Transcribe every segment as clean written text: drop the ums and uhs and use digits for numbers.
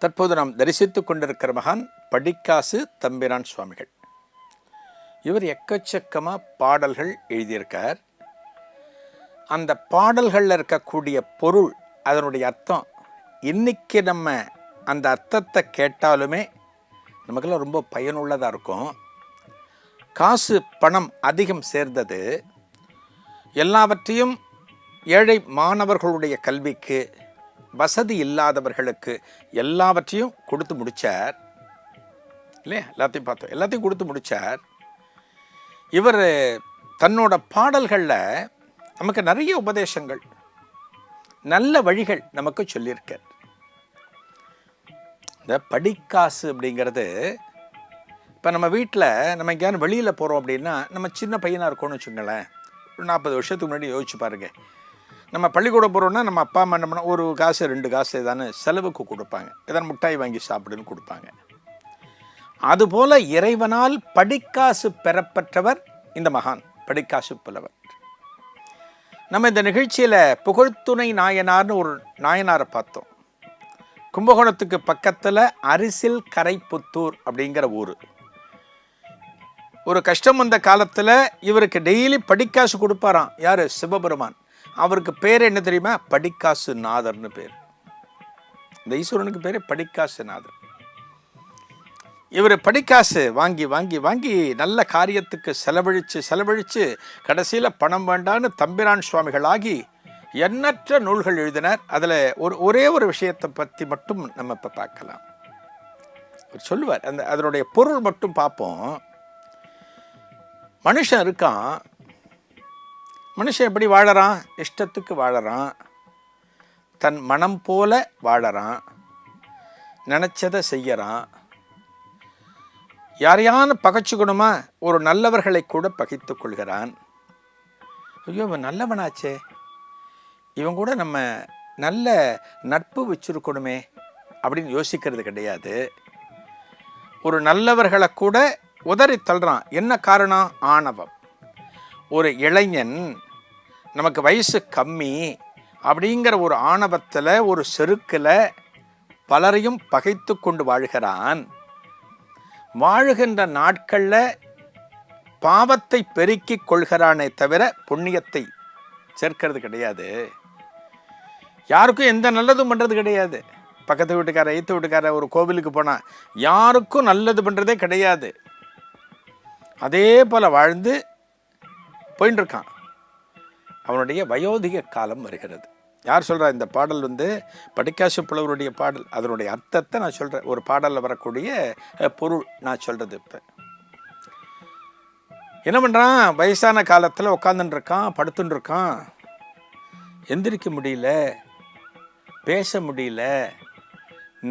தற்போது நாம் தரிசித்து கொண்டிருக்கிற மகான் படிக்காசு தம்பிரான் சுவாமிகள். இவர் எக்கச்சக்கமாக பாடல்கள் எழுதியிருக்கார். அந்த பாடல்களில் இருக்கக்கூடிய பொருள், அதனுடைய அர்த்தம், இன்னைக்கு நம்ம அந்த அர்த்தத்தை கேட்டாலுமே நமக்கெல்லாம் ரொம்ப பயனுள்ளதாக இருக்கும். காசு பணம் அதிகம் சேர்ந்தது எல்லாவற்றையும் ஏழை மாணவர்களுடைய கல்விக்கு, வசதி இல்லாதவர்களுக்கு எல்லாவற்றையும் கொடுத்து முடித்தார் இல்லையா? எல்லாத்தையும் பார்த்தோம், எல்லாத்தையும் கொடுத்து முடித்தார். இவர் தன்னோட பாடல்களில் நமக்கு நிறைய உபதேசங்கள், நல்ல வழிகள் நமக்கு சொல்லியிருக்கார். இந்த படிக்காசு அப்படிங்கிறது, இப்போ நம்ம வீட்டில் நம்ம எங்கேயாவது வெளியில் போகிறோம் அப்படின்னா, நம்ம சின்ன பையனாக இருக்கோம்னு வச்சுங்களேன், ஒரு 40 வருஷத்துக்கு முன்னாடி யோசிச்சு பாருங்கள். நம்ம பள்ளிக்கூடம் போகிறோன்னா நம்ம அப்பா அம்மா என்ன பண்ணால் ஒரு காசு 2 காசு ஏதானு செலவுக்கு கொடுப்பாங்க, ஏதாவது மிட்டாய் வாங்கி சாப்பிடுன்னு கொடுப்பாங்க. அதுபோல் இறைவனால் படிக்காசு பெறப்பட்டவர் இந்த மகான் படிக்காசு புலவர். நம்ம இந்த நிகழ்ச்சியில் புகழ்த்துணை நாயனார்னு ஒரு நாயனாரை பார்த்தோம். கும்பகோணத்துக்கு பக்கத்தில் அரிசில் கரைப்புத்தூர் அப்படிங்கிற ஊர். ஒரு கஷ்டம் வந்த காலத்தில் இவருக்கு டெய்லி படிக்காசு கொடுப்பாராம். யார்? சிவபெருமான். அவருக்கு பேர் என்ன தெரியுமா? படிக்காசு நாதர்னு பேர். இந்த ஈஸ்வரனுக்கு பேர் படிக்காசு நாதர். இவர் படிக்காசு வாங்கி வாங்கி வாங்கி நல்ல காரியத்துக்கு செலவழித்து கடைசியில் பணம் வேண்டான்னு தம்பிரான் சுவாமிகளாகி எண்ணற்ற நூல்கள் எழுதினார். அதில் ஒரே ஒரு விஷயத்தை பற்றி மட்டும் நம்ம இப்போ பார்க்கலாம். அவர் சொல்லுவார், அதனுடைய பொருள் மட்டும் பார்ப்போம். மனுஷன் இருக்கான், மனுஷன் எப்படி வாழறான்? இஷ்டத்துக்கு வாழறான், தன் மனம் போல வாழறான், நினச்சதை செய்யறான். யாரையான பகைச்சுக்கணுமா? ஒரு நல்லவர்களை கூட பகைத்து கொள்கிறான். ஐயோ இவன் நல்லவனாச்சே, இவன் கூட நம்ம நல்ல நட்பு வச்சிருக்கணுமே அப்படின்னு யோசிக்கிறது கிடையாது. ஒரு நல்லவர்களை கூட உதறி தள்ளுறான். என்ன காரணம்? ஆணவம். ஒரு இளைஞன் நமக்கு வயசு கம்மி அப்படிங்கிற ஒரு ஆணவத்தில், ஒரு செருக்கில் பலரையும் பகைத்து கொண்டு வாழ்கிறான். வாழுகின்ற நாட்களில் பாவத்தை பெருக்கிக் கொள்கிறானே தவிர புண்ணியத்தை சேர்க்கிறது கிடையாது. யாருக்கும் எந்த நல்லதும் பண்ணுறது கிடையாது. பக்கத்து வீட்டுக்கார, எய்த்து வீட்டுக்கார ஒரு கோவிலுக்கு போனால் யாருக்கும் நல்லது பண்ணுறதே கிடையாது. அதே போல் வாழ்ந்து போயின்னு இருக்கான். அவனுடைய வயோதிக காலம் வருகிறது. யார் சொல்கிறா? இந்த பாடல் படிக்காசு புலவருடைய பாடல். அதனுடைய அர்த்தத்தை நான் சொல்கிறேன். ஒரு பாடலில் வரக்கூடிய பொருள் நான் சொல்கிறது. இப்போ என்ன பண்ணுறான்? வயசான காலத்தில் உட்காந்துட்டு இருக்கான், படுத்துட்டு இருக்கான், எந்திரிக்க முடியல, பேச முடியல,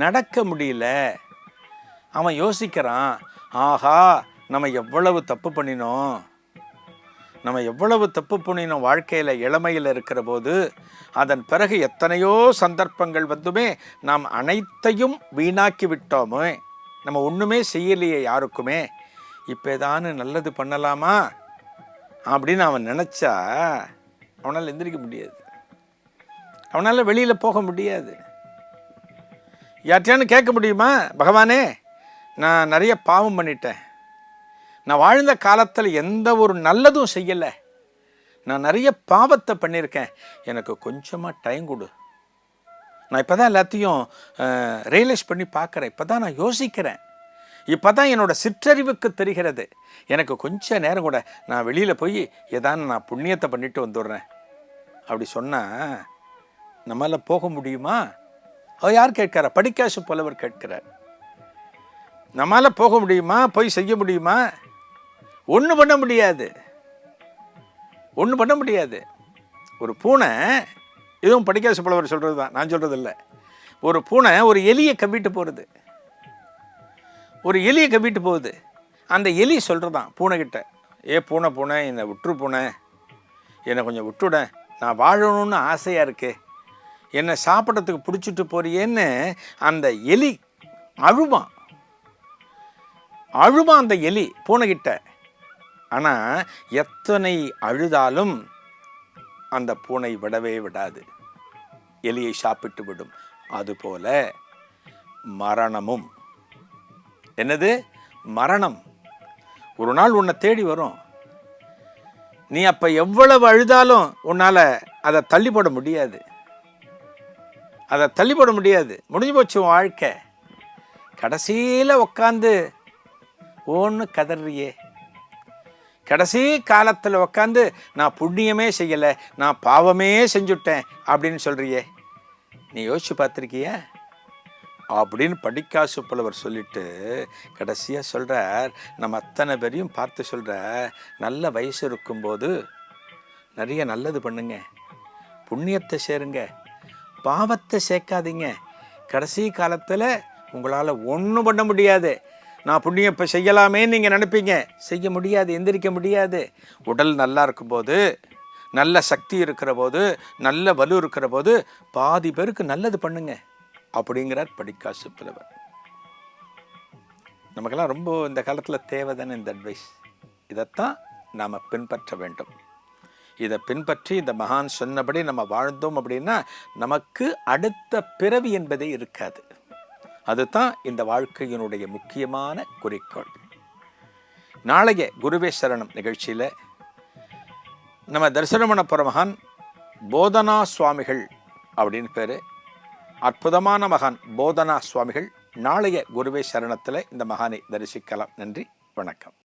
நடக்க முடியல. அவன் யோசிக்கிறான், ஆஹா நம்ம எவ்வளவு தப்பு பண்ணினோம், நம்ம எவ்வளவு தப்பு பண்ணினோம் வாழ்க்கையில் இளமையில் இருக்கிற போது. அதன் பிறகு எத்தனையோ சந்தர்ப்பங்கள் வந்துமே நாம் அனைத்தையும் வீணாக்கி விட்டோமே, நம்ம ஒன்றுமே செய்யலையே யாருக்குமே, இப்போ ஏதானு நல்லது பண்ணலாமா அப்படின்னு அவன் நினச்சா அவனால் எந்திரிக்க முடியாது, அவனால் வெளியில் போக முடியாது. யார்ட்டையானு கேட்க முடியுமா? பகவானே நான் நிறைய பாவம் பண்ணிட்டேன், நான் வாழ்ந்த காலத்தில் எந்த ஒரு நல்லதும் செய்யலை, நான் நிறைய பாவத்தை பண்ணியிருக்கேன், எனக்கு கொஞ்சமாக டைம் கொடு, நான் இப்போ தான் எல்லாத்தையும் ரியலைஸ் பண்ணி பார்க்குறேன், இப்போ தான் நான் யோசிக்கிறேன், இப்போ தான் என்னோடய சிற்றறிவுக்கு தெரிகிறது, எனக்கு கொஞ்சம் நேரம் கூட, நான் வெளியில் போய் ஏதானு நான் புண்ணியத்தை பண்ணிட்டு வந்துடுறேன் அப்படி சொன்னால் நம்மளால் போக முடியுமா? அவர் யார் கேட்குறா? படிக்காசு புலவர் கேட்கிறார். நம்மளால் போக முடியுமா? போய் செய்ய முடியுமா? ஒன்றும் பண்ண முடியாது, ஒன்றும் பண்ண முடியாது. ஒரு பூனை, இதுவும் படிக்காசு புலவர் சொல்கிறது தான், நான் சொல்கிறது இல்லை. ஒரு பூனை ஒரு எலியை கவ்விட்டு போகிறது, ஒரு எலியை கவ்விட்டு போகுது. அந்த எலி சொல்கிறதான் பூனைக்கிட்ட, ஏ பூனை பூனை என்னை விட்டுரு, பூனை என்னை கொஞ்சம் விட்டுட, நான் வாழணும்னு ஆசையாக இருக்கு, என்னை சாப்பிட்றதுக்கு பிடிச்சிட்டு போறியேன்னு அந்த எலி அழுவான் அந்த எலி பூனைக்கிட்ட. ஆனால் எத்தனை அழுதாலும் அந்த பூனை விடவே விடாது, எலியை சாப்பிட்டு விடும். அதுபோல மரணமும். என்னது? மரணம். ஒரு நாள் உன்னை தேடி வரும். நீ அப்ப எவ்வளவு அழுதாலும் உன்னால அதை தள்ளி போட முடியாது. முடிஞ்சு போச்சு உன் வாழ்க்கை. கடைசியில் உக்காந்து ஓன்னு கதறியே, கடைசி காலத்தில் உக்காந்து நான் புண்ணியமே செய்யலை, நான் பாவமே செஞ்சுட்டேன் அப்படின்னு சொல்றியே, நீ யோசிச்சு பார்த்துருக்கிய அப்படின்னு படிக்காசு புலவர் சொல்லிட்டு கடைசியாக சொல்கிறார், நம்ம அத்தனை பேரையும் பார்த்து சொல்கிற, நல்ல வயசு இருக்கும்போது நிறைய நல்லது பண்ணுங்க, புண்ணியத்தை சேருங்க, பாவத்தை சேர்க்காதீங்க. கடைசி காலத்தில் உங்களால் ஒன்றும் பண்ண முடியாது. நான் புண்ணியம் இப்போ செய்யலாமே நீங்கள் நினைப்பீங்க, செய்ய முடியாது, எந்திரிக்க முடியாது. உடல் நல்லா இருக்கும்போது, நல்ல சக்தி இருக்கிற போது, நல்ல வலு இருக்கிற போது பாதி பேருக்கு நல்லது பண்ணுங்க அப்படிங்கிறார் படிக்காசு புலவர். நமக்கெல்லாம் ரொம்ப இந்த காலத்தில் தேவை தானே இந்த அட்வைஸ். இதைத்தான் நாம் பின்பற்ற வேண்டும். இதை பின்பற்றி இந்த மகான் சொன்னபடி நம்ம வாழ்ந்தோம் அப்படின்னா நமக்கு அடுத்த பிறவி என்பதே இருக்காது. அதுதான் இந்த வாழ்க்கையினுடைய முக்கியமான குறிக்கோள். நாளைய குருவே சரணம் நிகழ்ச்சியில் நம்ம தரிசனம் பண்ண போகிற மகான் போதனா சுவாமிகள் அப்படின்னு பேர். அற்புதமான மகான் போதனா சுவாமிகள். நாளைய குருவே சரணத்தில் இந்த மகானை தரிசிக்கலாம். நன்றி, வணக்கம்.